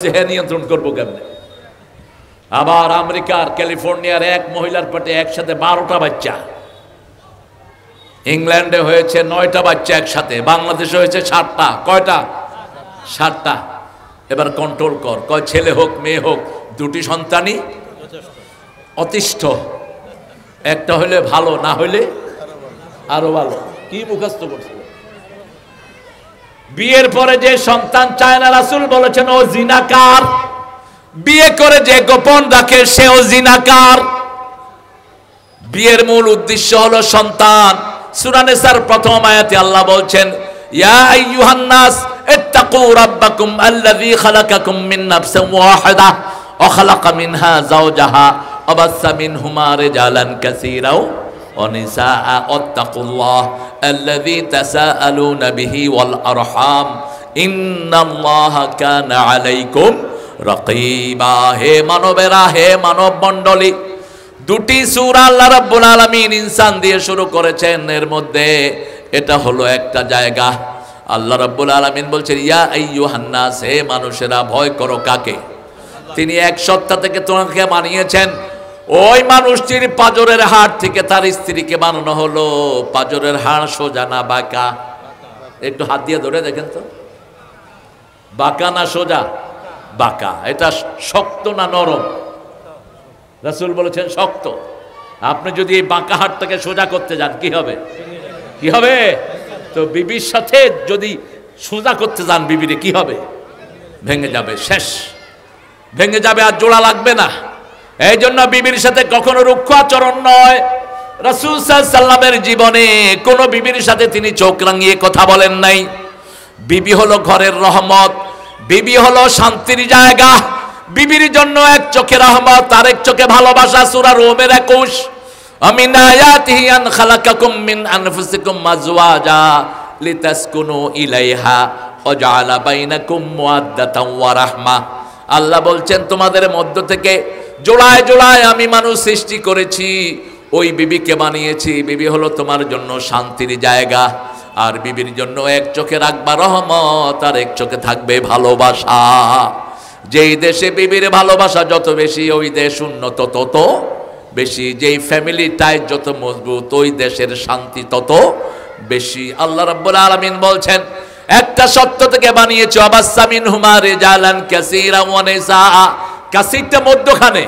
নিয়ন্ত্রণ করবো কেমনে? আবার আমেরিকার ক্যালিফোর্নিয়ার এক মহিলার পেটে একসাথে 12টা বাচ্চা, ইংল্যান্ডে হয়েছে 9টা বাচ্চা একসাথে, বাংলাদেশে হয়েছে 7টা। কয়টা? 7টা। এবার কন্ট্রোল কর, কয় ছেলে হোক মেয়ে হোক দুটি সন্তানই অতিষ্ঠ, একটা হলে ভালো, না হলে আরো ভালো। কি মুখস্থ করছে? বিয়ের পরে যে সন্তান চায় না, রাসূল বলেছেন ও জিনাকার। বিয়ে করে যে গোপন রাখে সেও জিনাকার। বিয়ের মূল উদ্দেশ্য হলো সন্তান। সূরা নিসার প্রথম আয়াতে আল্লাহ বলছেন, ইয়া আইয়ুহান নাস ইত্তাকু রাব্বাকুম আল্লাযী খালাকাকুম মিন নাফসিন ওয়াহিদা ওয়া খালাকা মিনহা যাওজাহা ওয়া বাসসা মিনহুমা রিজালান কাসীরা ওয়া নিসাআ ওয়াত্তাকুল্লাহ আল্লাযী তাসাআলুনা বিহি ওয়াল আরহাম ইন্নাল্লাহা কানা আলাইকুম রাকিবা। হে মানবেরা, হে মানব মণ্ডলী, দুটি সূরা আল্লাহ রাব্বুল আলামিন ইনসান দিয়ে শুরু করেছেন। এর মধ্যে এটা হলো একটা জায়গা। আল্লাহ রাব্বুল আলামিন বলছেন, ইয়া আইয়ুহান নাস, হে মানুষেরা, ভয় করো কাকে? তিনি এক সত্তা থেকে তোমাকে বানিয়েছেন। ওই মানুষটির পাজরের হাড় থেকে তার স্ত্রীকে বানানো হলো। পাজরের হাড় সোজা না বাঁকা? একটু হাত দিয়ে ধরে দেখেন তো, বাঁকা না সোজা? বাঁকা। এটা শক্ত না নরম? রাসূল বলেছেন শক্ত। আপনি যদি এই বাঁকা হাড়টাকে সোজা করতে যান কি হবে? কি হবে? তো বিবির সাথে যদি সোজা করতে যান বিবিরে কি হবে? ভেঙে যাবে, শেষ, ভেঙে যাবে, আর জোড়া লাগবে না। এই জন্য বিবির সাথে কখনো রুক্ষ আচরণ নয়। রাসূল সাল্লাল্লাহু আলাইহি সাল্লামের জীবনে কোনো বিবির সাথে তিনি চোখ রাঙিয়ে কথা বলেন নাই। বিবি হলো ঘরের রহমত, বিবি হলো শান্তির জায়গা। বিবির জন্য এক চোখে রহমত, আরেক চোখে ভালোবাসা। সূরা রুমের 21, আমিন আয়াতিহি আন খালাকাকুম মিন আনফুসিকুম আজওয়াজা লিতাসকুনু ইলাইহা ওয়া জাআলা বাইনাকুম মুওয়াদ্দাতান ওয়া রাহমা। আল্লাহ বলছেন তোমাদের মধ্য থেকে জোড়ায় জোড়ায় আমি মানুষ সৃষ্টি করেছি, ওই বিবিকে বানিয়েছি। বিবি হলো তোমার জন্য শান্তির জায়গা। আর বিবির জন্য এক চোখে রাখবা রহমত, আর এক চোখে থাকবে ভালোবাসা। যেই দেশে বিবির ভালোবাসা যত বেশি, ওই দেশ উন্নত তত বেশি। যেই ফ্যামিলি টাইট যত মজবুত, ওই দেশের শান্তি তত বেশি। আল্লাহ রাব্বুল আলামিন বলছেন, একটা সত্য থেকে বানিয়েছো, আবাসসা মিনহুমা রিজালান কাসীরা ওয়া নিসাআ। কাসীরটা মধ্যখানে,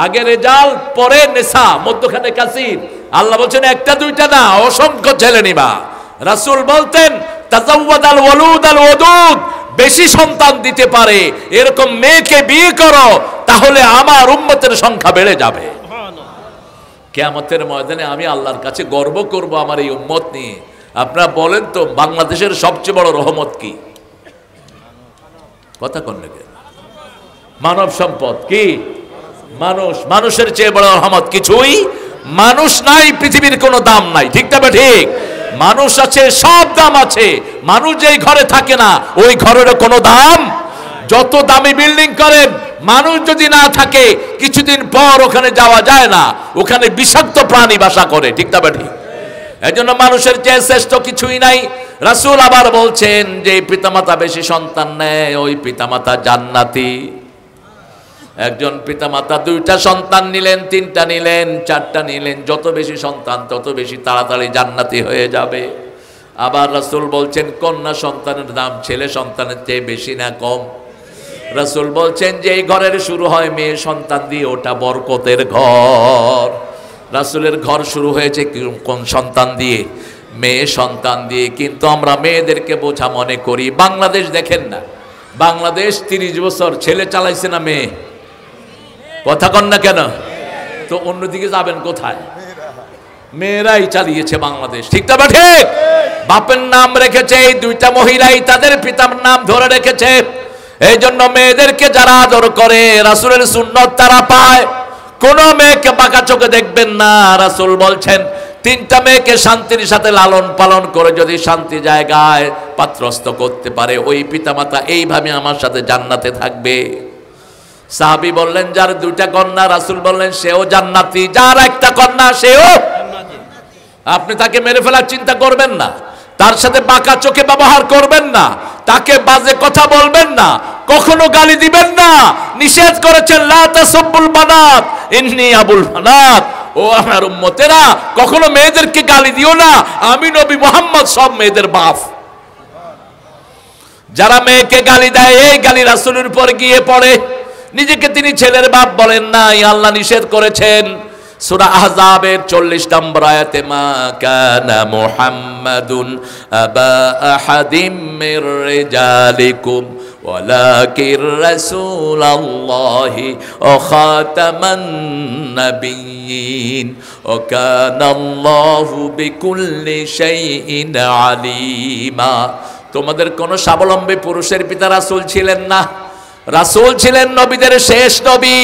আগে রিজাল পরে নিসা, মধ্যখানে কাসীর। আল্লাহ বলছেন একটা দুইটা না, অসংখ্য ছেলে নিবা। রাসূল বলতেন, তাজাওয়াদাল ওয়ালুদাল ওয়াদুদ, বেশি সন্তান দিতে পারে এরকম মেয়েকে বিয়ে করো, তাহলে আমার উম্মতের সংখ্যা বেড়ে যাবে। কিয়ামতের ময়দানে আমি আল্লাহর কাছে গর্ব করব আমার এই উম্মত নিয়ে। আপনারা বলেন তো, বাংলাদেশের সবচেয়ে বড় রহমত কি? কথা কোন নাকি? মানব সম্পদ। কি? মানুষ। মানুষের চেয়ে বড় রহমত কিছুই মানুষ নাই, পৃথিবীর কোনো দাম নাই। ঠিক না? ঠিক। মানুষ আছে, সব দাম আছে। মানুষ যেই ঘরে থাকে না, ওই ঘরেরও কোনো দাম। যত দামি বিল্ডিং করেন, মানুষ যদি না থাকে কিছুদিন পর ওখানে যাওয়া যায় না, ওখানে বিষাক্ত প্রাণী বাসা করে। ঠিক না? ঠিক। এজন্য মানুষের চেয়ে শ্রেষ্ঠ কিছুই নাই। রাসূল আবার বলছেন, যে পিতামাতা বেশি সন্তান নেয় ওই পিতামাতা জান্নাতি। একজন পিতামাতা 2টা সন্তান নিলেন, 3টা নিলেন, 4টা নিলেন, যত বেশি সন্তান তত বেশি তাড়াতাড়ি জান্নাতি হয়ে যাবে। আবার রাসূল বলছেন, কন্যা সন্তানের দাম ছেলে সন্তানের চেয়ে বেশি না কম? রাসূল বলছেন, যে এই ঘরের শুরু হয় মেয়ে সন্তান দিয়ে, ওটা বরকতের ঘর। রাসূলের ঘর শুরু হয়েছে কোন সন্তান দিয়ে? মেয়ে সন্তান দিয়ে। কিন্তু আমরা মেয়েদেরকে বোঝা মনে করি। বাংলাদেশ দেখেন না, বাংলাদেশ 30 বছর ছেলে চালাইছে না মেয়ে? কথা কন না কেন? তো অন্যদিকে যাবেন কোথায়? মেয়েরাই চালিয়েছে বাংলাদেশ। ঠিক না? ঠিক। বাপের নাম রেখেছে এই 2টা মহিলাই, তাদের পিতার নাম ধরে রেখেছে। এই জন্য মেয়েদেরকে যারা আদর করে, রাসূলের সুন্নত তারা পায়। কোন মেয়েকে বাঁকা চোখে দেখবেন না। রাসূল বলছেন, 3টা মেয়েকে শান্তির সাথে লালন পালন করে যদি শান্তি জায়গায় পাত্রস্থ করতে পারে, ওই পিতামাতা এইভাবে আমার সাথে জান্নাতে থাকবে। সাহাবী বললেন, যার 2টা কন্যা, রাসূল বললেন সেও জান্নাতি। যার একটা কন্যা সেও জান্নাতি। আপনি তাকে মেরে ফেলার চিন্তা করবেন না, তার সাথে বাঁকা চোখে ব্যবহার করবেন না, তাকে বাজে কথা বলবেন না, কখনো গালি দিবেন না। নিষেধ করেছেন লা তাসুব্বুল বানাত ইন্নী আবুল বানাত। ও আমার উম্মতেরা, কখনো মেয়েদেরকে গালি দিও না, আমি নবী মুহাম্মদ সব মেয়েদের বাপ। যারা মেয়েকে গালি দেয়, এই গালি রাসূলের উপর গিয়ে পড়ে, নিজেকে তিনি ছেলের বাপ বলেন নাই, আল্লাহ নিষেধ করেছেন। সূরা আহজাবের 40 নম্বর আয়াতে মা কানা মুহাম্মাদুন আবা আহাদিম মির রিজালিকুম ওয়ালাকির রাসূলুল্লাহি ওয়া খাতামান নাবিয়্যিন ওয়া কানাল্লাহু বিকুল্লি শাইইন আলিমা। তোমাদের কোন স্বাবলম্বী পুরুষের পিতা রাসূল ছিলেন না, রাসূল ছিলেন নবীদের শেষ নবী।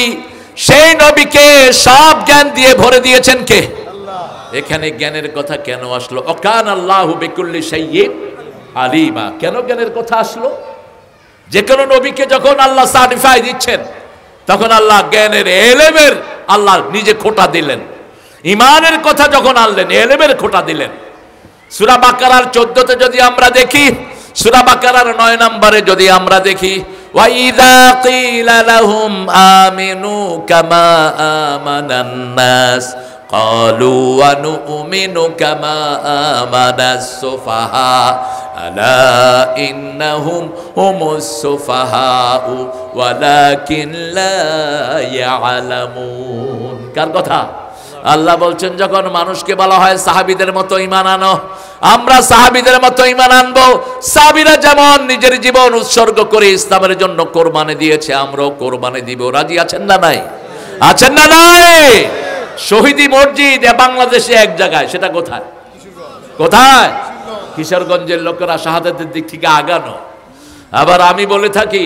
সেই নবীকে সব জ্ঞান দিয়ে ভরে দিয়েছেন কে? আল্লাহ। এখানে জ্ঞানের কথা কেন আসলো? ওয়াকান আল্লাহু বিকুল্লি শাইইন আলিমা। কেন জ্ঞানের কথা আসলো? যে কোনো নবীকে যখন আল্লাহ সার্টিফাই দিচ্ছেন, তখন আল্লাহ জ্ঞানের, এলেমের আল্লাহ নিজে খোঁটা দিলেন। ইমানের কথা যখন আনলেন, এলেমের খোঁটা দিলেন। সূরা বাকারার 14তে যদি আমরা দেখি, সূরা বাকারার 9 নম্বরে যদি আমরা দেখি, وَإِذَا قِيلَ لَهُمْ آمِنُوا كَمَا آمَنَ النَّاسُ قَالُوا وَنُؤْمِنُ كَمَا آمَنَ السُّفَهَاءُ أَلَا إِنَّهُمْ هُمُ السُّفَهَاءُ وَلَكِنْ لَا يَعْلَمُونَ। কার কথা? আল্লাহ বলছেন, যখন মানুষকে বলা হয় সাহাবীদের মতো ঈমান আনো, আমরা সাহাবীদের মতো ঈমান আনবো। সাহাবীরা যেমন নিজের জীবন উৎসর্গ করে ইসলামের জন্য কোরবানি দিয়েছে, আমরাও কোরবানি দিব। রাজি আছেন না নাই? আছেন না নাই? শহীদি মসজিদ বাংলাদেশে এক জায়গায়, সেটা কোথায়? কোথায়? কিশোরগঞ্জের লোকেরা শাহাদাতের দিক থেকে আগানো। আবার আমি বলে থাকি,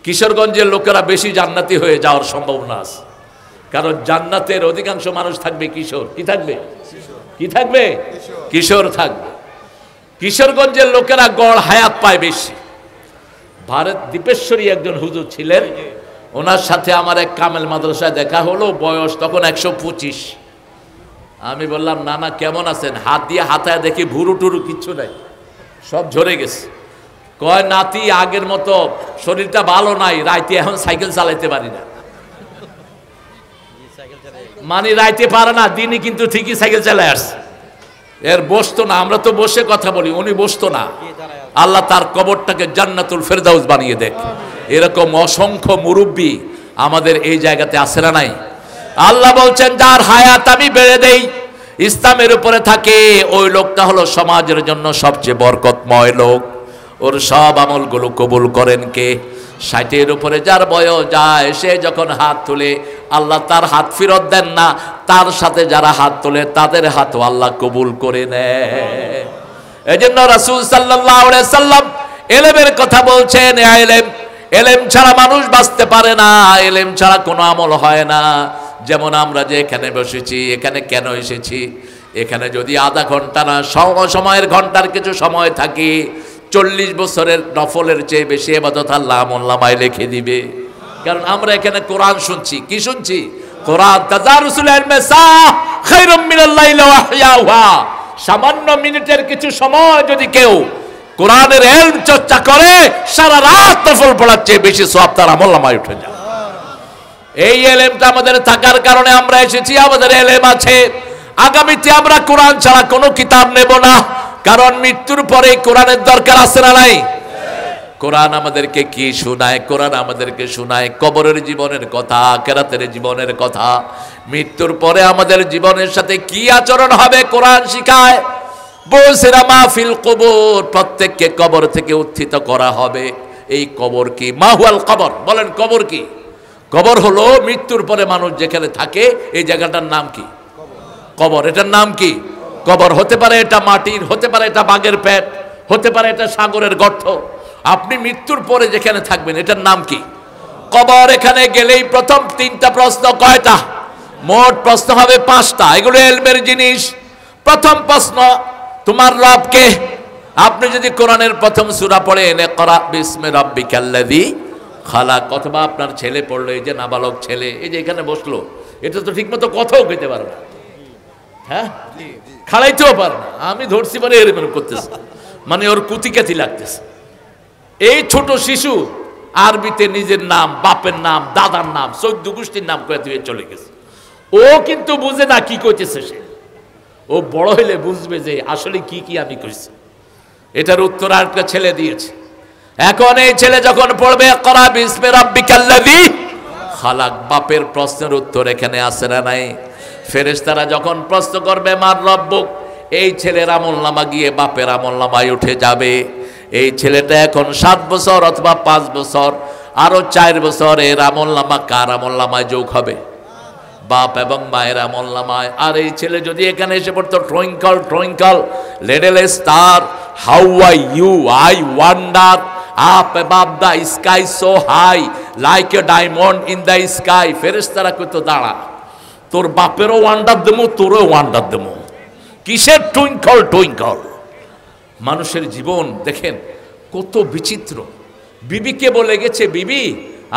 কিশোরগঞ্জের লোকেরা বেশি জান্নাতি হয়ে যাওয়ার সম্ভাবনা আছে। কারণ জান্নাতের অধিকাংশ মানুষ থাকবে কিশোর। কি থাকবে? কি থাকবে? কিশোর থাকবে। কিশোরগঞ্জের লোকেরা গড় হায়াত পায় বেশি। ভারত দীপেশ্বরী একজন হুজুর ছিলেন, ওনার সাথে আমার এক কামেল মাদ্রাসায় দেখা হলো, বয়স তখন 125। আমি বললাম, নানা কেমন আছেন? হাত দিয়ে হাতায় দেখি ভুরু টুরু কিচ্ছু নাই, সব ঝরে গেছে। কয়, নাতি আগের মতো শরীরটা ভালো নাই, রাইতে এখন সাইকেল চালাইতে পারি না। মানে রাইতে পারে না, দিনই কিন্তু ঠিকই সাইকেল চালায় আসছে। এর বসতো না, আমরা তো বসে কথা বলি, উনি বসতো না। আল্লাহ তার কবরটাকে জান্নাতুল ফেরদাউস বানিয়ে দেখ। এরকম অসংখ্য মুরব্বী আমাদের এই জায়গাতে আছে না নাই? আল্লাহ বলছেন, যার হায়াত আমি বেড়ে দেই, ইসলামের উপরে থাকে, ওই লোকটা হলো সমাজের জন্য সবচেয়ে বরকতময় লোক। ওর সব আমলগুলো কবুল করেন কে? 60-এর উপরে যার বয়স যায়, সে যখন হাত তুলে আল্লাহ তার হাত ফেরত দেন না, তার সাথে যারা হাত তোলে তাদের হাতও আল্লাহ কবুল করে নেয়। এজন্য রাসূল সাল্লাল্লাহু আলাইহি সাল্লাম ইলমের কথা বলছেন। ইলম ছাড়া মানুষ বাঁচতে পারে না, ইলম ছাড়া কোনো আমল হয় না। যেমন আমরা যে এখানে বসেছি, এখানে কেন এসেছি? এখানে যদি আধা ঘন্টা না, সময়ের ঘন্টার কিছু সময় থাকে, 40 বছরের নফলের চেয়ে বেশি ইবাদত আল্লাহ আমলনামায় লিখে দিবে। কারণ আমরা এখানে কোরআন শুনছি। কি শুনছি? কোরআন। তাদারুসুল ইলমি খায়রুম মিনাল লাইলি ওয়া ইহয়াহা। সামান্য মিনিটের কিছু সময় যদি কেউ কোরআনের ইলম চর্চা করে, সারা রাত নফল পড়ার চেয়ে বেশি সওয়াব তার আমলনামায় উঠে যায়। এই ইলমটা আমাদের থাকার কারণে আমরা এসেছি, আমাদের ইলম আছে। আগামীতে আমরা কোরআন ছাড়া কোনো কিতাব নেব না, কারণ মৃত্যুর পরে কোরআনের দরকার আছে না নাই? কোরআন আমাদেরকে কি শোনায়? কোরআন আমাদেরকে শোনায় কবরের জীবনের কথা, আখিরাতের জীবনের কথা। মৃত্যুর পরে আমাদের জীবনের সাথে কি আচরণ হবে কোরআন শিখায়। বুসিরা মাহফিল কবর, প্রত্যেককে কবর থেকে উত্থিত করা হবে। এই কবর কি? মাহুয়াল কবর। বলেন কবর কি? কবর হলো মৃত্যুর পরে মানুষ যেখানে থাকে, এই জায়গাটার নাম কি? কবর। এটার নাম কি? কবর। হতে পারে এটা মাটির, হতে পারে এটা বাঘের পেট, হতে পারে এটা সাগরের গর্ত। আপনি মৃত্যুর পরে যেখানে থাকবেন, এটার নাম কি? কবর। এখানে গেলেই প্রথম 3টা প্রশ্ন। কয়টা? মোট প্রশ্ন হবে 5টা। এগুলো ইলমের জিনিস। প্রথম প্রশ্ন, তোমার রব কে? আপনি যদি কোরআনের প্রথম সূরা পড়েন, ইকরা বিসমি রাব্বিকাল্লাযী খালাক, অথবা আপনার ছেলে পড়লো, এই যে নাবালক ছেলে, এই যে এখানে বসলো, এটা তো ঠিকমতো কথাও কইতে পারে না, হ্যাঁ, খাড়াইতেও পারে না। আমি ধরছি মানে এরকম করতেছে, মানে ওর কুতিকাতি লাগতেছে। এই ছোট শিশু আরবিতে নিজের নাম, বাপের নাম, দাদার নাম, 14 গোষ্ঠীর নাম করে দিয়ে চলে গেছে। ও কিন্তু বুঝে না কি কইতেছে সে। ও বড় হলে বুঝবে যে আসলে কি কি আমি কইছি। এটার উত্তর আরেকটা ছেলে দিয়েছে। এখন এই ছেলে যখন পড়বে ইকরা বিসমি রাব্বিকাল্লাযী খালাক, বাপের প্রশ্নের উত্তর এখানে আসে না নাই? ফেরেশতারা যখন প্রশ্ন করবে মার রব্বুক, এই ছেলের আমলনামা গিয়ে বাপের আমলনামায় উঠে যাবে। এই ছেলেটা এখন 7 বছর অথবা 5 বছর, আরো 4 বছর এর আমলনামা কার আমলনামায় যোগ হবে? বাপ এবং মায়ের আমলনামায়। আর এই ছেলে যদি এখানে এসে পড়তো twinkle twinkle little star how are you, I wonder up above the sky so high like a diamond in the sky, ফেরেশতারা কইতো দাঁড়া, তোর বাপেরও ওয়ান্ডার দেবো, তোরও ওয়ান্ডার দেবো। কিসের টুইঙ্কল টুইঙ্কল? মানুষের জীবন দেখেন কত বিচিত্র। বিবিকে বলে গেছে, বিবি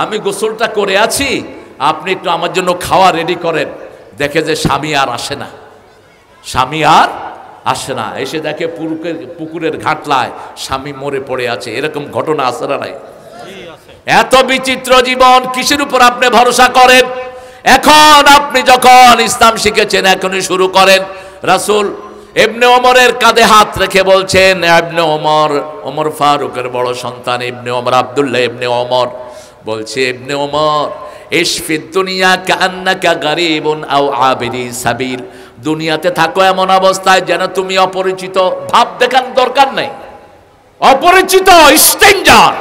আমি গোসলটা করে আছি, আপনি একটু আমার জন্য খাওয়া রেডি করেন। দেখে যে স্বামী আর আসে না, স্বামী আর আসে না। এসে দেখে পুকুরের ঘাটলায় স্বামী মরে পড়ে আছে। এরকম ঘটনা আছে না নাই? এত বিচিত্র জীবন, কিসের উপর আপনি ভরসা করেন? এখন আপনি যখন ইসলাম শিখেছেন এখনই শুরু করেন। রাসূল ইবনে ওমরের কাঁধে হাত রেখে বলছেন, ইবনে ওমর, ওমর ফারুকের বড় সন্তান ইবনে ওমর, আব্দুল্লাহ ইবনে ওমর বলছে, ইবনে ওমর ইশফিদ দুনিয়া কান্নাকা গারিবুন আও আবিরি সাবিল, দুনিয়াতে থাকো এমন অবস্থায় যেন তুমি অপরিচিত। ভাব দেখার দরকার নাই, অপরিচিত স্ট্রেঞ্জার।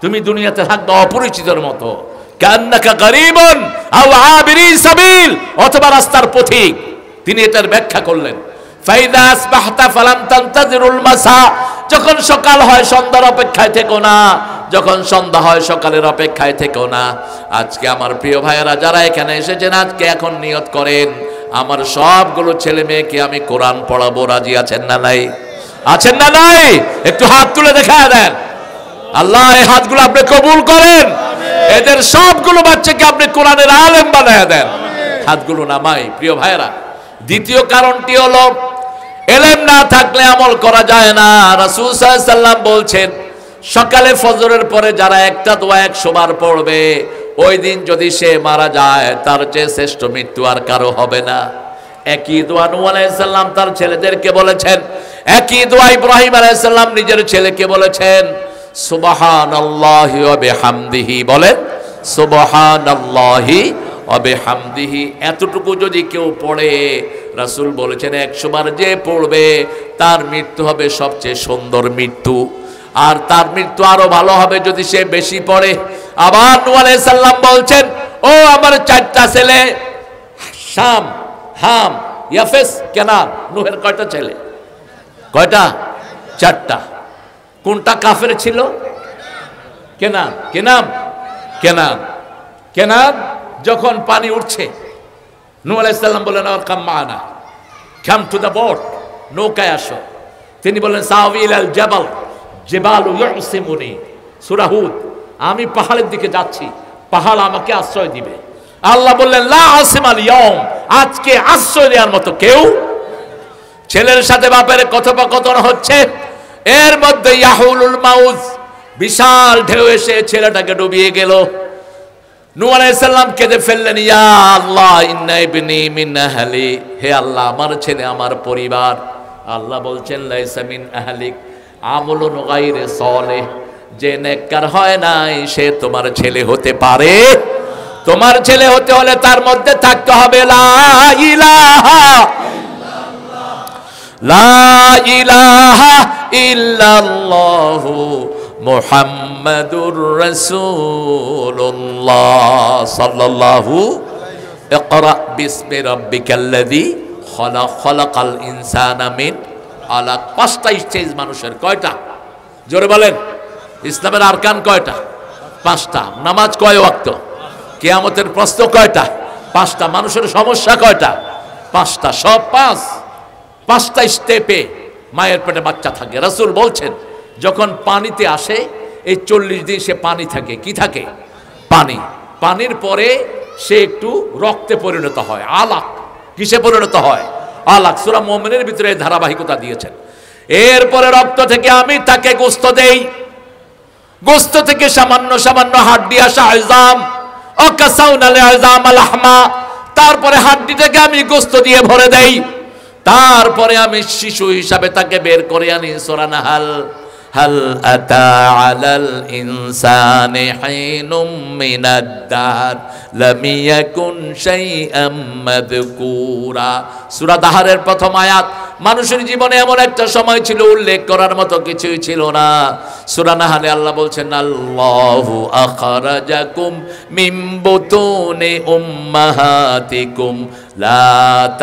তুমি দুনিয়াতে থাকবে অপরিচিতর মতো। কান্নাকা গারিবুন আও আবিরি সাবিল, অথবা রাস্তার পথিক। তিনি এটার ব্যাখ্যা করলেন, ফাইদা আসবাহতা ফালাম তানতাজিরুল মাসা, যখন সকাল হয় সন্ধ্যার অপেক্ষায় থেকো না, যখন সন্ধ্যা হয় সকালের অপেক্ষায় থেকো না। আজকে আমার প্রিয় ভাইয়েরা যারা এখানে এসেছেন, আজকে এখন নিয়ত করেন আমার সবগুলো ছেলে মেয়েকে আমি কোরআন পড়াবো। রাজি আছেন না নাই? আছেন না নাই? একটু হাত তুলে দেখা দেন। আল্লাহ এই হাতগুলো আপনি কবুল করেন, এদের সবগুলো বাচ্চাকে আপনি কোরআনের আলেম বানায় দেন। হাতগুলো নামাই। প্রিয় ভাইয়েরা, দ্বিতীয় কারণটি হলো এলেম না থাকলে আমল করা যায় না। রাসূল সাল্লাল্লাহু আলাইহি সাল্লাম বলছেন, সকালে ফজরের পরে যারা একটা দোয়া 100 বার পড়বে, ওই দিন যদি সে মারা যায় তার চেয়ে শ্রেষ্ঠ মৃত্যু আর কারো হবে না। একই দোয়া নূহ আলাইহিস সালাম তার ছেলেদেরকে বলেছেন, একই দোয়া ইব্রাহিম আলাইহিস সালাম নিজের ছেলেকে বলেছেন। সুবহানাল্লাহি ওয়া বিহামদিহি, বলেন সুবহানাল্লাহি ওয়া বিহামদিহি। এতটুকু যদি কেউ পড়ে, রাসূল বলেছেন 100 বার যে পড়বে তার মৃত্যু হবে সবচেয়ে সুন্দর মৃত্যু। আর তার মৃত্যু আরো ভালো হবে যদি সে বেশি পড়ে। আবার নূহ আলাইহিস সালাম বলছেন, ও আমার 4টা ছেলে শাম, হাম, ইয়াফেস, কেনান। নূহের কয়টা ছেলে? কয়টা? 4টা। কোনটা কাফের ছিল? কেনান। কেনান কেনান কেনান যখন পানি উঠছে, নূহ আলাইহিস সালাম বলেন, কাম মানা, কাম টু দ্য বোট, নৌকায় আসো। তিনি বলেন, সাউইল আল জাবাল জিবালু ইউসিমুনি, সূরা হুদ, আমি পাহাড়ের দিকে যাচ্ছি, পাহাড় আমাকে আশ্রয় দিবে। আল্লাহ বললেন, লা আসিমাল ইয়াউম, আজকে আশ্রয় দেওয়ার মতো কেউ। ছেলের সাথে বাপের কথোপকথন হচ্ছে, এর মধ্যে ইয়াহুলুল মাউজ, বিশাল ঢেউ এসে ছেলেটাকে ডুবিয়ে গেল। নূহ আলাইহিস সালাম কেঁদে ফেললেন, ইয়া আল্লাহ ইন্না ইবনি মিন আহলি, হে আল্লাহ আমার ছেলে আমার পরিবার। আল্লাহ বলছেন, লাইসা মিন আহলিক আমলুন গায়রে সালেহ, যে নেককার হয় নাই সে তোমার ছেলে হতে পারে। তোমার ছেলে হতে হলে তার মধ্যে থাকতে হবে লা ইলাহা ইল্লাল্লাহ, লা ইলাহা ইল্লাল্লাহু মুহাম্মাদুর রাসূলুল্লাহ সাল্লাল্লাহু। ইকরা বিসমি রাব্বিকাল্লাযী খালাক, খালাকাল ইনসানা মিন আলাক। 5টা স্টেজ মানুষের। কয়টা? জোরে বলেন। ইসলামের আরকান কয়টা? 5টা। নামাজ কয় ওয়াক্ত? কিয়ামতের প্রশ্ন কয়টা? 5টা। মানুষের সমস্যা কয়টা? 5টা। সব 5টা স্টেপে মায়ের পেটে বাচ্চা থাকে। রাসূল বলছেন, যখন পানিতে আসে এই 40 দিন সে পানি থাকে। কি থাকে? পানি। পানির পরে সে একটু রক্তে পরিণত হয়, আলাক। কিসে পরিণত হয়? আলাক। সূরা মুমিনের ভিতরে ধারাবাহিকতা দিয়েছেন। এরপরে রক্ত থেকে আমি তাকে গোশত দেই, গোস্ত থেকে সামান্য সামান্য হাড্ডি আসা ইজাম, অকাসাউনাল ইজাম আল আহমা, তারপরে হাড্ডিটাকে আমি গোস্ত দিয়ে ভরে দেই, তারপরে আমি শিশু হিসাবে তাকে বের করে আনি। সূরা নাহল, হাল আতা আলাল ইনসানি হিনুম মিনাদ দার লাম ইয়াকুন শাইআম মাযকুরা। সূরা দাহরের প্রথম আয়াত। মানুষের জীবনে এমন একটা সময় ছিল উল্লেখ করার মতো কিছুই ছিল না। সূরা নাহলে আল্লাহ বলছেন, আল্লাহু আখরাজাকুম মিন বুতুনি উম্মাহাতিকুম লা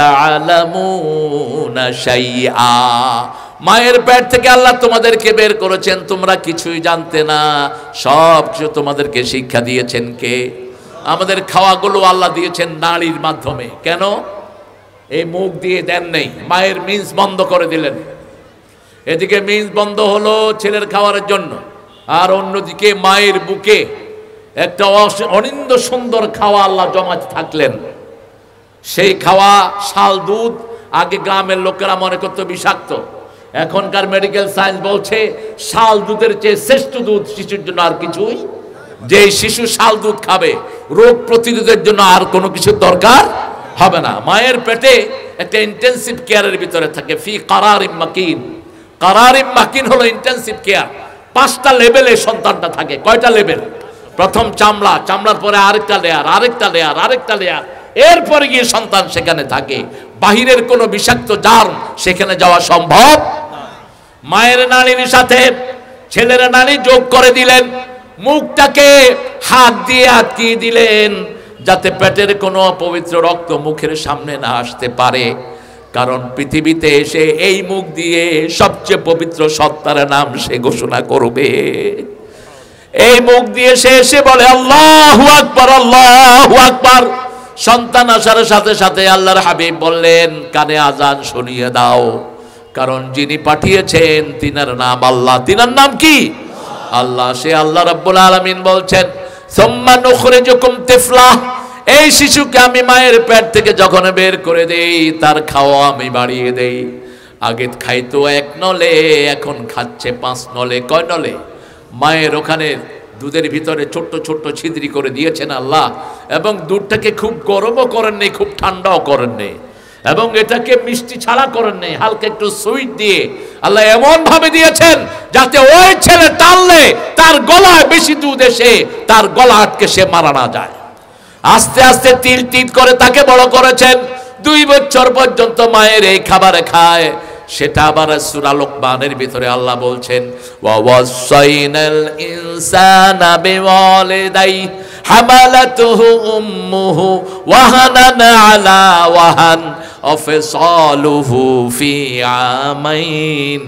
তা'লামুনা শাইআ। মায়ের পেট থেকে আল্লাহ তোমাদেরকে বের করেছেন, তোমরা কিছুই জানতে না, সব কিছু তোমাদেরকে শিক্ষা দিয়েছেন কে? আমাদের খাওয়াগুলো আল্লাহ দিয়েছেন নাড়ির মাধ্যমে। কেন? এই মুখ দিয়ে দেন নেই, মায়ের মিন্স বন্ধ করে দিলেন। এদিকে মিন্স বন্ধ হলো ছেলের খাওয়ারের জন্য, আর অন্যদিকে মায়ের বুকে একটা অনিন্দ সুন্দর খাওয়া আল্লাহ জমাতে থাকলেন। সেই খাওয়া শাল দুধ। আগে গ্রামের লোকেরা মনে করতো বিষাক্ত, এখনকার মেডিকেল সায়েন্স বলছে শাল দুধের চেয়ে শ্রেষ্ঠ দুধ শিশুর জন্য আর কিছুই। যে শিশু শাল দুধ খাবে, রোগ প্রতিরোধের জন্য আর কোনো কিছুর দরকার হবে না। মায়ের পেটে একটা ইন্টেন্সিভ কেয়ারের ভিতরে থাকে, ফি কারারিম মাকিন। কারারিম মাকিন হলো ইন্টেন্সিভ কেয়ার। 5টা লেভেলে সন্তানটা থাকে। কয়টা লেভেল? প্রথম চামড়া, চামড়ার পরে আরেকটা লেয়ার, আরেকটা লেয়ার, আরেকটা লেয়ার, এরপরে গিয়ে সন্তান সেখানে থাকে। বাহিরের কোনো বিষাক্ত জার্ম সেখানে যাওয়া সম্ভব। মায়ের নাড়ির সাথে ছেলের নাড়ি যোগ করে দিলেন, মুখটাকে হাত দিয়ে আটকিয়ে দিলেন যাতে পেটের কোনো অপবিত্র রক্ত মুখের সামনে না আসতে পারে। কারণ পৃথিবীতে এসে এই মুখ দিয়ে সবচেয়ে পবিত্র সত্তার নাম সে ঘোষণা করবে। এই মুখ দিয়ে সে এসে বলে আল্লাহু আকবার, আল্লাহু আকবার। সন্তান আসার সাথে সাথে আল্লাহর হাবিব বললেন, কানে আজান শুনিয়ে দাও, কারণ যিনি পাঠিয়েছেন তিনার নাম আল্লাহ। তিনার নাম কি? আল্লাহ। সে আল্লাহ রাব্বুল আলামিন বলছেন, সুম্মা নুখরিজুকুম তিফলা। এই শিশুকে আমি মায়ের পেট থেকে যখন বের করে দেই, তার খাওয়া আমি বাড়িয়ে দেই। আগে খাইতো 1 নলে, এখন খাচ্ছে 5 নলে। কয় নলে? মায়ের ওখানে দুধের ভিতরে ছোট্ট ছোট্ট ছিদ্রি করে দিয়েছেন আল্লাহ, এবং দুধটাকে খুব গরমও করেন নেই, খুব ঠান্ডাও করেন নেই, এবং এটাকে মিষ্টি ছাড়া করেন নেই, হালকা একটু সুইট দিয়ে আল্লাহ এমন ভাবে দিয়েছেন যাতে ওই ছেলে টানলে তার গলায় বেশি দুধ এসে তার গলা আটকে সে মারা না যায়। আস্তে আস্তে তিল তিল করে তাকে বড় করেছেন। 2 বছর পর্যন্ত মায়ের এই খাবার খায়। সেটা আবার সূরা লোকমানের ভিতরে আল্লাহ বলছেন, ওয়া ওয়াসাইনাল ইনসানা বিওয়ালিদাই হামালাতুহু উম্মুহু ওয়াহানান আলা ওয়াহান ওয়া ফিসালুহু ফি আমাইন